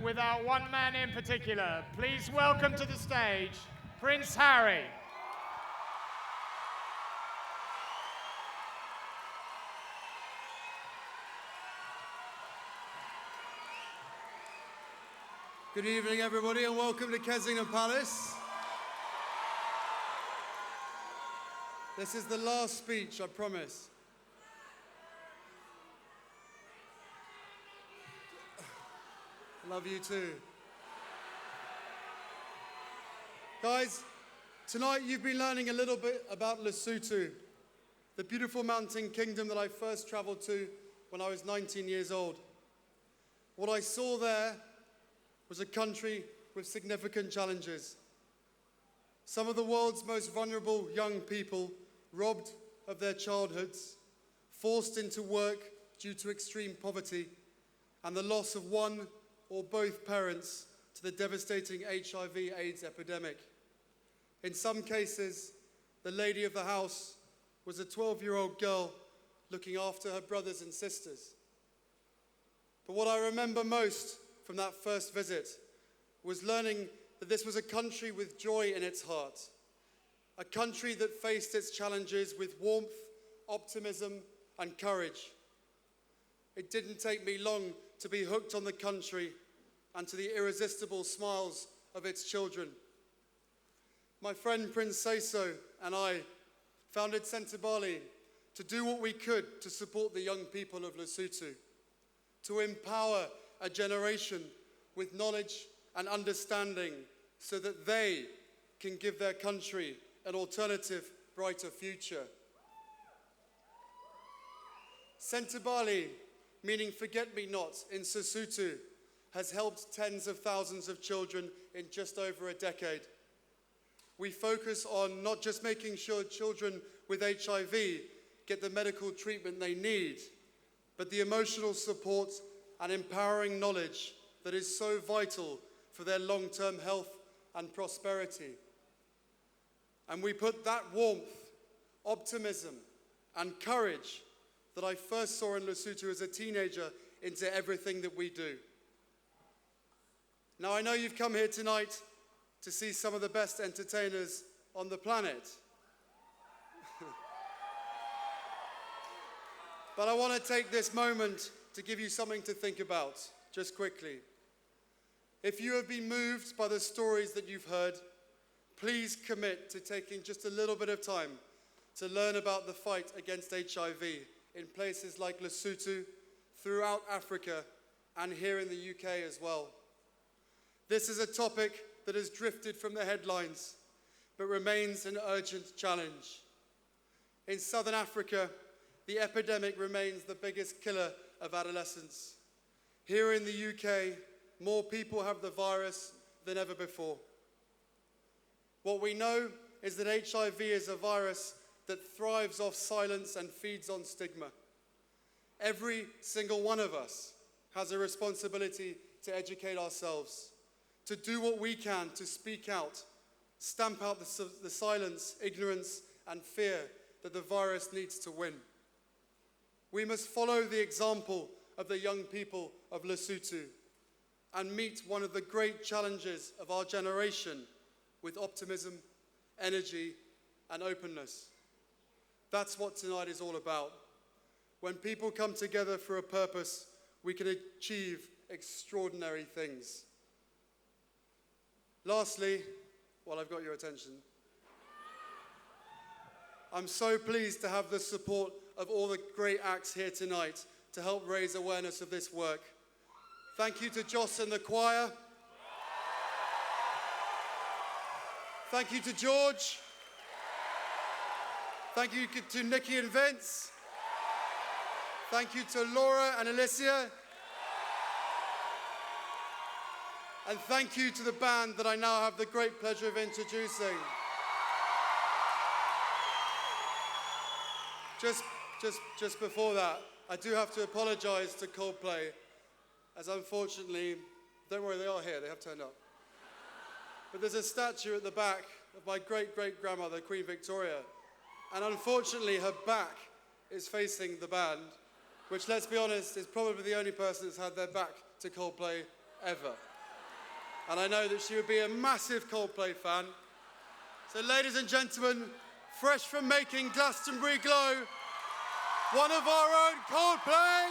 without one man in particular. Please welcome to the stage, Prince Harry. Good evening, everybody, and welcome to Kensington Palace. This is the last speech, I promise. Love you too. Guys, tonight you've been learning a little bit about Lesotho, the beautiful mountain kingdom that I first traveled to when I was 19 years old. What I saw there was a country with significant challenges. Some of the world's most vulnerable young people robbed of their childhoods, forced into work due to extreme poverty, and the loss of one or both parents to the devastating HIV/AIDS epidemic. In some cases, the lady of the house was a 12-year-old girl looking after her brothers and sisters. But what I remember most from that first visit was learning that this was a country with joy in its heart, a country that faced its challenges with warmth, optimism, and courage. It didn't take me long to be hooked on the country and to the irresistible smiles of its children. My friend Prince Seeiso and I founded Sentebale to do what we could to support the young people of Lesotho, to empower a generation with knowledge and understanding so that they can give their country an alternative, brighter future. Sentebale, meaning forget-me-not in Sesotho, has helped tens of thousands of children in just over a decade. We focus on not just making sure children with HIV get the medical treatment they need, but the emotional support and empowering knowledge that is so vital for their long-term health and prosperity. And we put that warmth, optimism, and courage that I first saw in Lesotho as a teenager into everything that we do. Now, I know you've come here tonight to see some of the best entertainers on the planet. But I want to take this moment to give you something to think about, just quickly. If you have been moved by the stories that you've heard, please commit to taking just a little bit of time to learn about the fight against HIV in places like Lesotho, throughout Africa, and here in the UK as well. This is a topic that has drifted from the headlines, but remains an urgent challenge. In Southern Africa, the epidemic remains the biggest killer of adolescents. Here in the UK, more people have the virus than ever before. What we know is that HIV is a virus that thrives off silence and feeds on stigma. Every single one of us has a responsibility to educate ourselves, to do what we can to speak out, stamp out the silence, ignorance, and fear that the virus needs to win. We must follow the example of the young people of Lesotho and meet one of the great challenges of our generation with optimism, energy, and openness. That's what tonight is all about. When people come together for a purpose, we can achieve extraordinary things. Lastly, while I've got your attention, I'm so pleased to have the support of all the great acts here tonight to help raise awareness of this work. Thank you to Joss and the choir. Thank you to George. Thank you to Nikki and Vince. Thank you to Laura and Alicia. And thank you to the band that I now have the great pleasure of introducing. Just before that, I do have to apologize to Coldplay, as unfortunately, don't worry, they are here, they have turned up. But there's a statue at the back of my great-great-grandmother, Queen Victoria, and unfortunately her back is facing the band, which, let's be honest, is probably the only person that's had their back to Coldplay ever. And I know that she would be a massive Coldplay fan. So ladies and gentlemen, fresh from making Glastonbury glow, one of our own Coldplay.